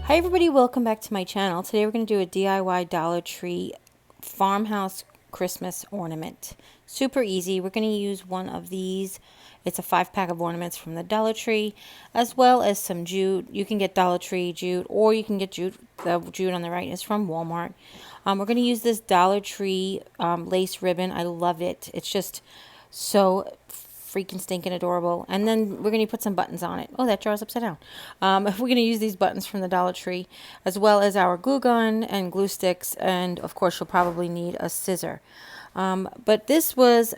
Hi everybody, welcome back to my channel. Today we're going to do a DIY Dollar Tree farmhouse Christmas ornament. Super easy. We're going to use one of these. It's a 5-pack of ornaments from the Dollar Tree, as well as some jute. You can get Dollar Tree jute, or you can get jute. The jute on the right is from Walmart. We're going to use this Dollar Tree lace ribbon. I love it. It's just so freaking stinking adorable. And then we're going to put some buttons on it. Oh, that jar's upside down. We're going to use these buttons from the Dollar Tree, as well as our glue gun and glue sticks, and of course you'll probably need a scissor. But this was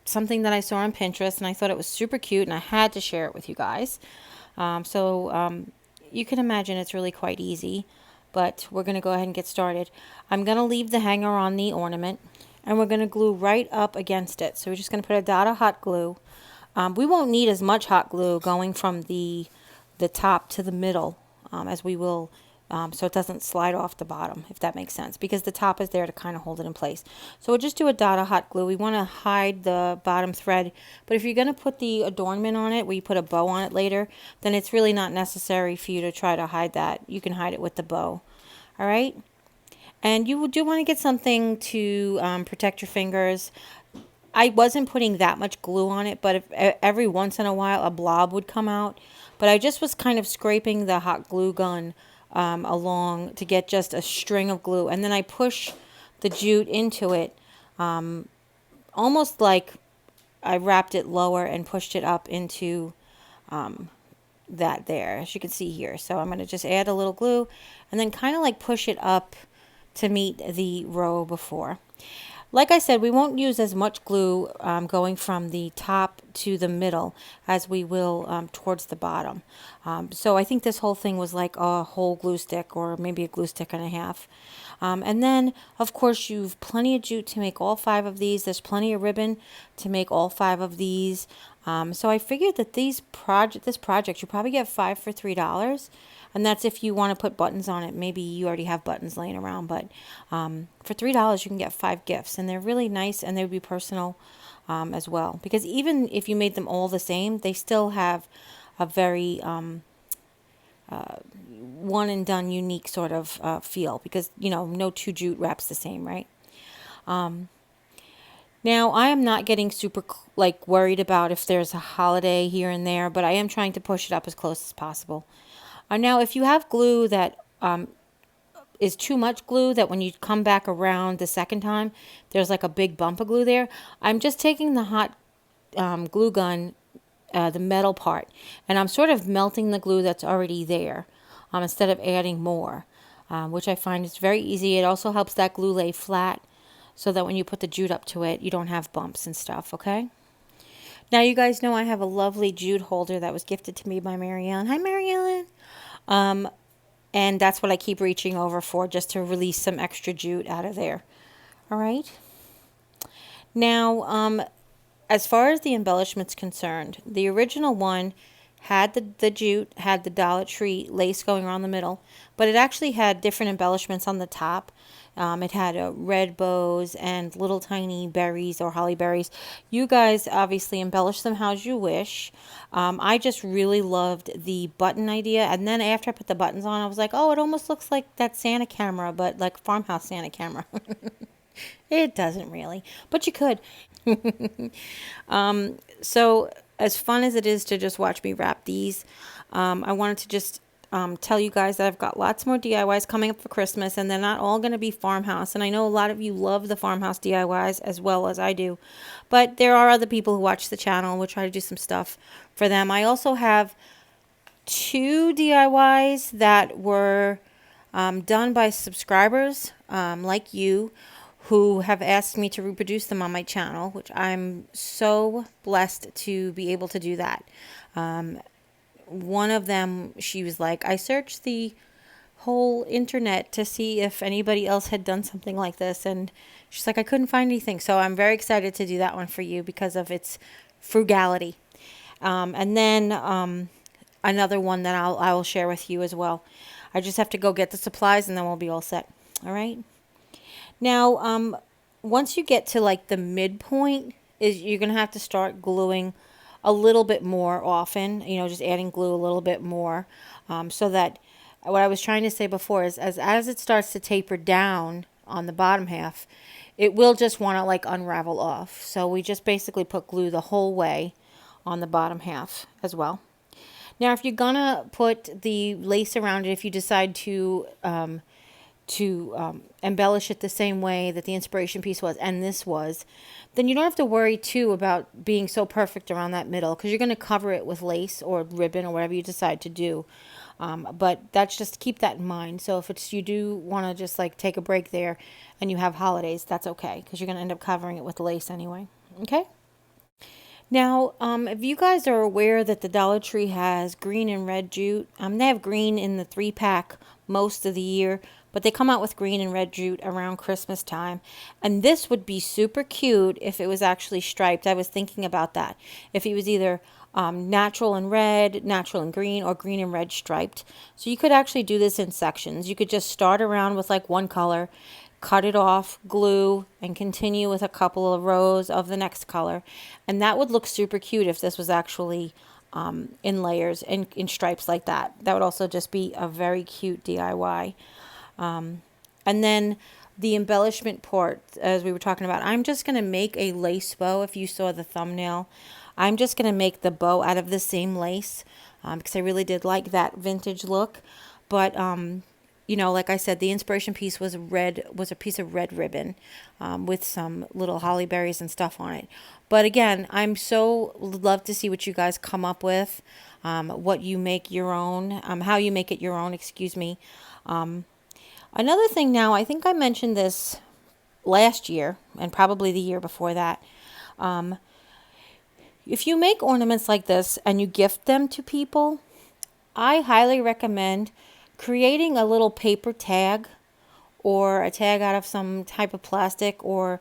something that I saw on Pinterest, and I thought it was super cute, and I had to share it with you guys. You can imagine it's really quite easy, but we're going to go ahead and get started. I'm going to leave the hanger on the ornament, and we're going to glue right up against it. So we're just going to put a dot of hot glue. We won't need as much hot glue going from the top to the middle as we will, so it doesn't slide off the bottom, if that makes sense, because the top is there to kind of hold it in place. So we'll just do a dot of hot glue. We want to hide the bottom thread, but if you're going to put the adornment on it, where you put a bow on it later, then it's really not necessary for you to try to hide that. You can hide it with the bow. All right. And you do want to get something to protect your fingers. I wasn't putting that much glue on it, but if, every once in a while a blob would come out. But I just was kind of scraping the hot glue gun along to get just a string of glue. And then I push the jute into it, almost like I wrapped it lower and pushed it up into that there, as you can see here. So I'm going to just add a little glue and then kind of like push it up to meet the row before. Like I said, we won't use as much glue going from the top to the middle as we will towards the bottom. So I think this whole thing was like a whole glue stick, or maybe a glue stick and a half. And then, of course, you've plenty of jute to make all 5 of these. There's plenty of ribbon to make all 5 of these. So I figured that this project, you probably get 5 for $3. And that's if you want to put buttons on it. Maybe you already have buttons laying around, but for $3 you can get 5 gifts, and they're really nice, and they would be personal as well. Because even if you made them all the same, they still have a very one and done unique sort of feel, because no 2 jute wraps the same, right? Now, I am not getting super worried about if there's a holiday here and there, but I am trying to push it up as close as possible. Now, if you have glue that is too much glue, that when you come back around the second time, there's like a big bump of glue there, I'm just taking the hot glue gun, the metal part, and I'm sort of melting the glue that's already there instead of adding more, which I find is very easy. It also helps that glue lay flat so that when you put the jute up to it, you don't have bumps and stuff, okay? Now, you guys know I have a lovely jute holder that was gifted to me by Jeri-Ann. Hi, Jeri-Ann. And that's what I keep reaching over for, just to release some extra jute out of there. All right. Now, as far as the embellishment's concerned, the original one had the jute, had the Dollar Tree lace going around the middle, but it actually had different embellishments on the top. It had red bows and little tiny berries or holly berries. You guys obviously embellish them how you wish. I just really loved the button idea. And then after I put the buttons on, I was like, oh, it almost looks like that Santa camera, but like Farmhouse Santa camera. It doesn't really, but you could. So as fun as it is to just watch me wrap these, I wanted to just tell you guys that I've got lots more DIYs coming up for Christmas, and they're not all going to be farmhouse. And I know a lot of you love the farmhouse DIYs as well as I do, but there are other people who watch the channel. We'll try to do some stuff for them. I also have 2 DIYs that were done by subscribers like you, who have asked me to reproduce them on my channel, which I'm so blessed to be able to do that. One of them, she was like, I searched the whole internet to see if anybody else had done something like this, and she's like, I couldn't find anything. So I'm very excited to do that one for you because of its frugality. And then another one that I will share with you as well. I just have to go get the supplies, and then we'll be all set. All right. Now, once you get to like the midpoint, you're going to have to start gluing a little bit more often, just adding glue a little bit more so that what I was trying to say before is as it starts to taper down on the bottom half, it will just want to like unravel off. So we just basically put glue the whole way on the bottom half as well. Now, if you're gonna put the lace around it, if you decide to embellish it the same way that the inspiration piece was and this was, then you don't have to worry too about being so perfect around that middle, because you're going to cover it with lace or ribbon or whatever you decide to do. But that's just, keep that in mind. So if it's, you do want to just like take a break there and you have holidays, that's okay, because you're going to end up covering it with lace anyway. Okay. Now, if you guys are aware that the Dollar Tree has green and red jute, they have green in the 3-pack most of the year, but they come out with green and red jute around Christmas time. And this would be super cute if it was actually striped. I was thinking about that. If it was either natural and red, natural and green, or green and red striped. So you could actually do this in sections. You could just start around with like one color, cut it off, glue, and continue with a couple of rows of the next color. And that would look super cute if this was actually in layers and in stripes like that. That would also just be a very cute DIY. And then the embellishment part, as we were talking about, I'm just going to make a lace bow. If you saw the thumbnail, I'm just going to make the bow out of the same lace because I really did like that vintage look. But you know, like I said, the inspiration piece was a piece of red ribbon with some little holly berries and stuff on it. But again, I'm so love to see what you guys come up with, what you make your own, how you make it your own, excuse me. Another thing now, I think I mentioned this last year and probably the year before that. If you make ornaments like this and you gift them to people, I highly recommend creating a little paper tag or a tag out of some type of plastic or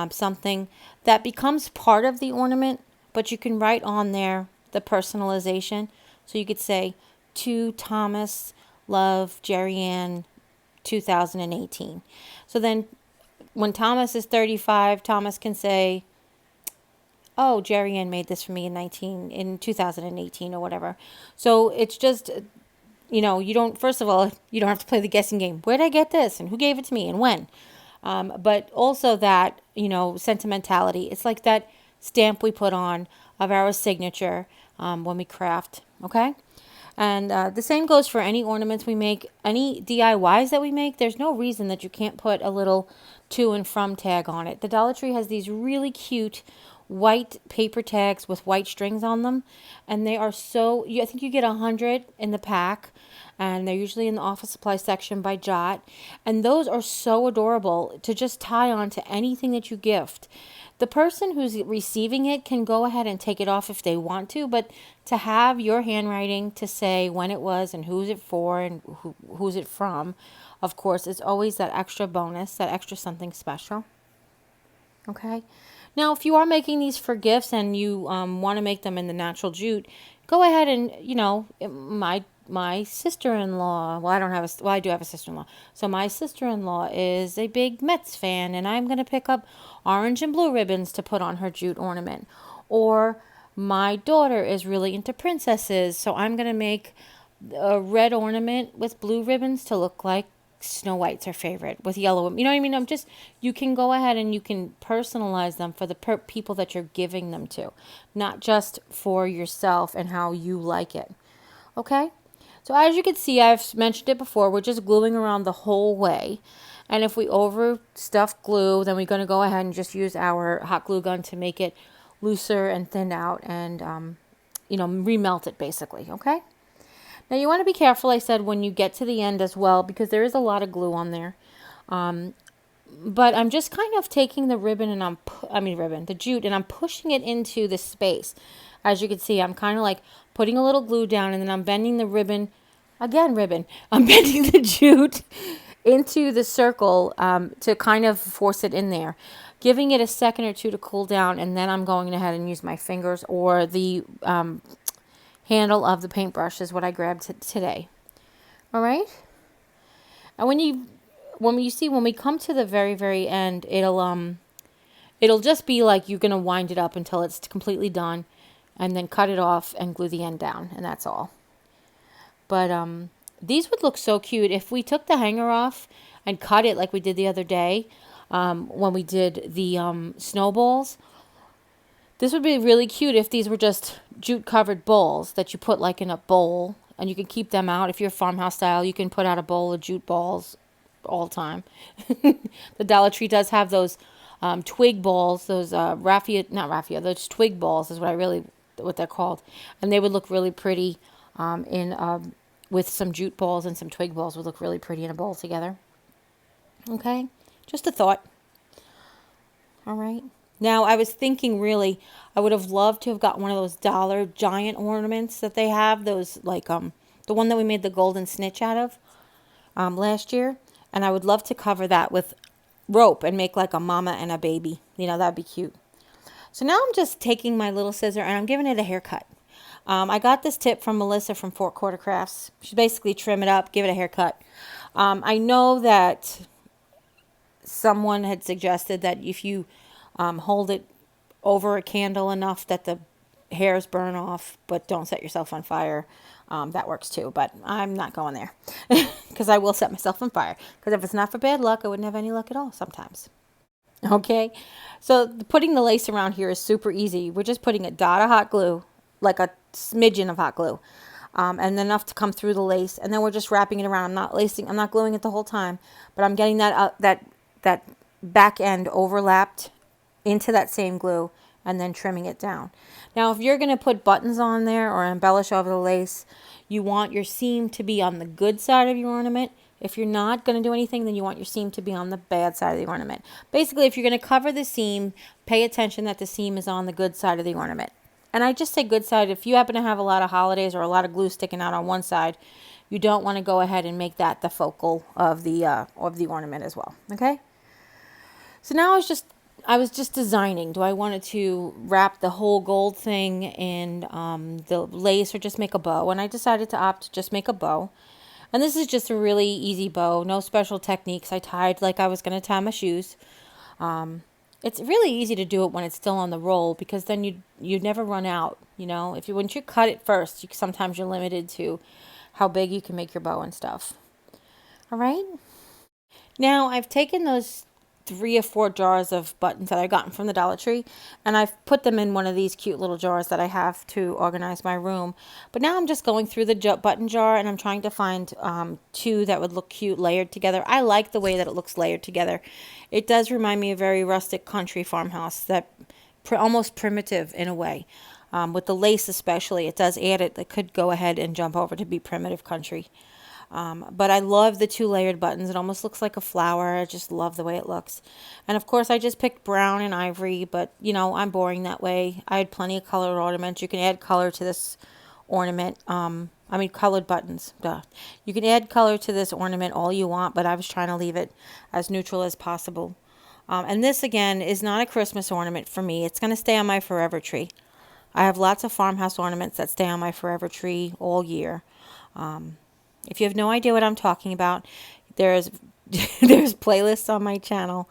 something that becomes part of the ornament, but you can write on there the personalization. So you could say, to Thomas, love, Jeri-Ann, 2018. So then when Thomas is 35, Thomas can say, oh, Jeri-Ann made this for me in 2018 or whatever. So it's just, you know, you don't, first of all, you don't have to play the guessing game. Where did I get this? And who gave it to me? And when? But also that, you know, sentimentality. It's like that stamp we put on of our signature when we craft. Okay? And the same goes for any ornaments we make, any DIYs that we make. There's no reason that you can't put a little to and from tag on it. The Dollar Tree has these really cute white paper tags with white strings on them, and they are so, I think you get 100 in the pack, and they're usually in the office supply section by Jute, and those are so adorable to just tie on to anything that you gift. The person who's receiving it can go ahead and take it off if they want to, but to have your handwriting to say when it was and who's it for and who's it from, of course, it's always that extra bonus, that extra something special. Okay. Now, if you are making these for gifts and you want to make them in the natural jute, go ahead and, you know, my sister-in-law, I do have a sister-in-law. So my sister-in-law is a big Mets fan, and I'm going to pick up orange and blue ribbons to put on her jute ornament. Or my daughter is really into princesses, so I'm going to make a red ornament with blue ribbons to look like Snow White's her favorite with yellow. You know what I mean? You can go ahead and you can personalize them for the people that you're giving them to, not just for yourself and how you like it. Okay? So as you can see, I've mentioned it before, we're just gluing around the whole way. And if we overstuff glue, then we're going to go ahead and just use our hot glue gun to make it looser and thinned out and, you know, remelt it basically. Okay? Now you want to be careful, I said, when you get to the end as well, because there is a lot of glue on there. But I'm just kind of taking the ribbon and the jute, and I'm pushing it into the space. As you can see, I'm kind of like putting a little glue down, and then I'm bending the ribbon. I'm bending the jute into the circle to kind of force it in there, giving it a second or two to cool down, and then I'm going ahead and use my fingers or the handle of the paintbrush is what I grabbed today. All right. And when we come to the very, very end, it'll just be like you're going to wind it up until it's completely done and then cut it off and glue the end down, and that's all. But These would look so cute if we took the hanger off and cut it like we did the other day when we did the snowballs. This would be really cute if these were just jute covered bowls that you put like in a bowl, and you can keep them out. If you're farmhouse style, you can put out a bowl of jute balls all the time. The Dollar Tree does have those twig balls, those those twig balls is what they're called, and they would look really pretty in with some jute balls, and some twig balls would look really pretty in a bowl together. Okay, just a thought. All right. Now, I was thinking really, I would have loved to have got one of those dollar giant ornaments that they have, those like the one that we made the golden snitch out of last year, and I would love to cover that with rope and make like a mama and a baby. You know, that'd be cute. So now I'm just taking my little scissor and I'm giving it a haircut. I got this tip from Melissa from Four Quarter Crafts. She's basically trim it up, give it a haircut. I know that someone had suggested that if you hold it over a candle enough that the hairs burn off, but don't set yourself on fire. That works too, but I'm not going there because I will set myself on fire. Because if it's not for bad luck, I wouldn't have any luck at all sometimes. Okay, so putting the lace around here is super easy. We're just putting a dot of hot glue, like a smidgen of hot glue, and enough to come through the lace, and then we're just wrapping it around. I'm not gluing it the whole time, but I'm getting that back end overlapped into that same glue and then trimming it down. Now, if you're going to put buttons on there or embellish over the lace, you want your seam to be on the good side of your ornament. If you're not going to do anything, then you want your seam to be on the bad side of the ornament. Basically, if you're going to cover the seam, pay attention that the seam is on the good side of the ornament. And I just say good side. If you happen to have a lot of holidays or a lot of glue sticking out on one side, you don't want to go ahead and make that the focal of the ornament as well. Okay? So now I was just designing. Do I want to wrap the whole gold thing in the lace or just make a bow? And I decided to opt to just make a bow. And this is just a really easy bow. No special techniques. I tied like I was going to tie my shoes. It's really easy to do it when it's still on the roll because then you'd never run out. You know, once you cut it first, sometimes you're limited to how big you can make your bow and stuff. All right. Now I've taken those 3 or 4 jars of buttons that I gotten from the Dollar Tree, and I've put them in one of these cute little jars that I have to organize my room. But now I'm just going through the button jar, and I'm trying to find 2 that would look cute layered together. I like the way that it looks layered together. It does remind me of very rustic country farmhouse, that almost primitive in a way. With the lace especially, it does add it. It could go ahead and jump over to be primitive country. But I love the 2 layered buttons. It almost looks like a flower. I just love the way it looks. And of course I just picked brown and ivory, but you know, I'm boring that way. I had plenty of colored ornaments. You can add color to this ornament. Colored buttons. Duh. You can add color to this ornament all you want, but I was trying to leave it as neutral as possible. And this again is not a Christmas ornament for me. It's going to stay on my forever tree. I have lots of farmhouse ornaments that stay on my forever tree all year. If you have no idea what I'm talking about, there's playlists on my channel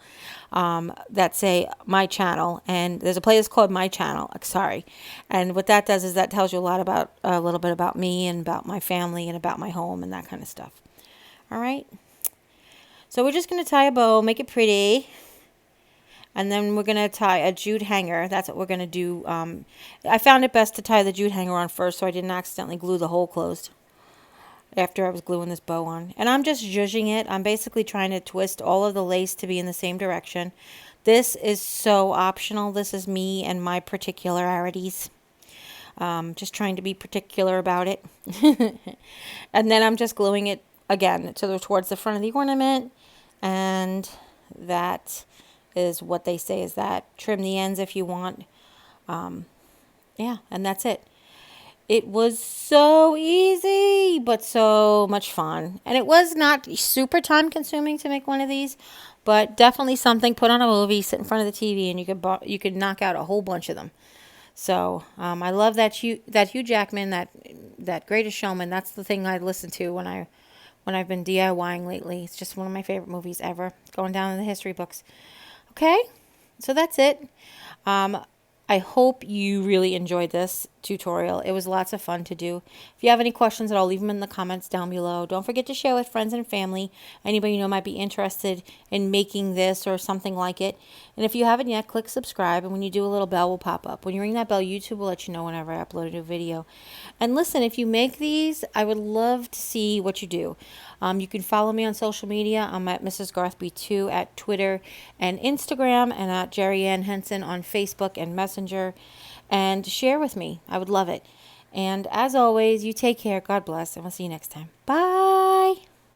that say my channel, and there's a playlist called my channel. Sorry, and what that does is that tells you a little bit about me and about my family and about my home and that kind of stuff. All right. So we're just going to tie a bow, make it pretty. And then we're going to tie a jute hanger. That's what we're going to do. I found it best to tie the jute hanger on first so I didn't accidentally glue the hole closed after I was gluing this bow on. And I'm just zhuzhing it. I'm basically trying to twist all of the lace to be in the same direction. This is so optional. This is me and my particularities. Just trying to be particular about it. And then I'm just gluing it again towards the front of the ornament. And that is what they say is that. Trim the ends if you want. Yeah, and that's it. It was so easy, but so much fun. And it was not super time consuming to make one of these, but definitely something. Put on a movie, sit in front of the TV, and you could knock out a whole bunch of them. So I love that Hugh Jackman, that Greatest Showman. That's the thing I listen to when I've been DIYing lately. It's just one of my favorite movies ever, going down in the history books. Okay, so that's it. I hope you really enjoyed this. tutorial. It was lots of fun to do. If you have any questions, I'll leave them in the comments down below. Don't forget to share with friends and family. Anybody you know might be interested in making this or something like it. And if you haven't yet, click subscribe. And when you do, a little bell will pop up. When you ring that bell, YouTube will let you know whenever I upload a new video. And listen, if you make these, I would love to see what you do. You can follow me on social media. I'm at Mrs. Garthby2 at Twitter and Instagram, and at Jeri-Ann Henson on Facebook and Messenger. And share with me. I would love it. And as always, you take care. God bless. And we'll see you next time. Bye.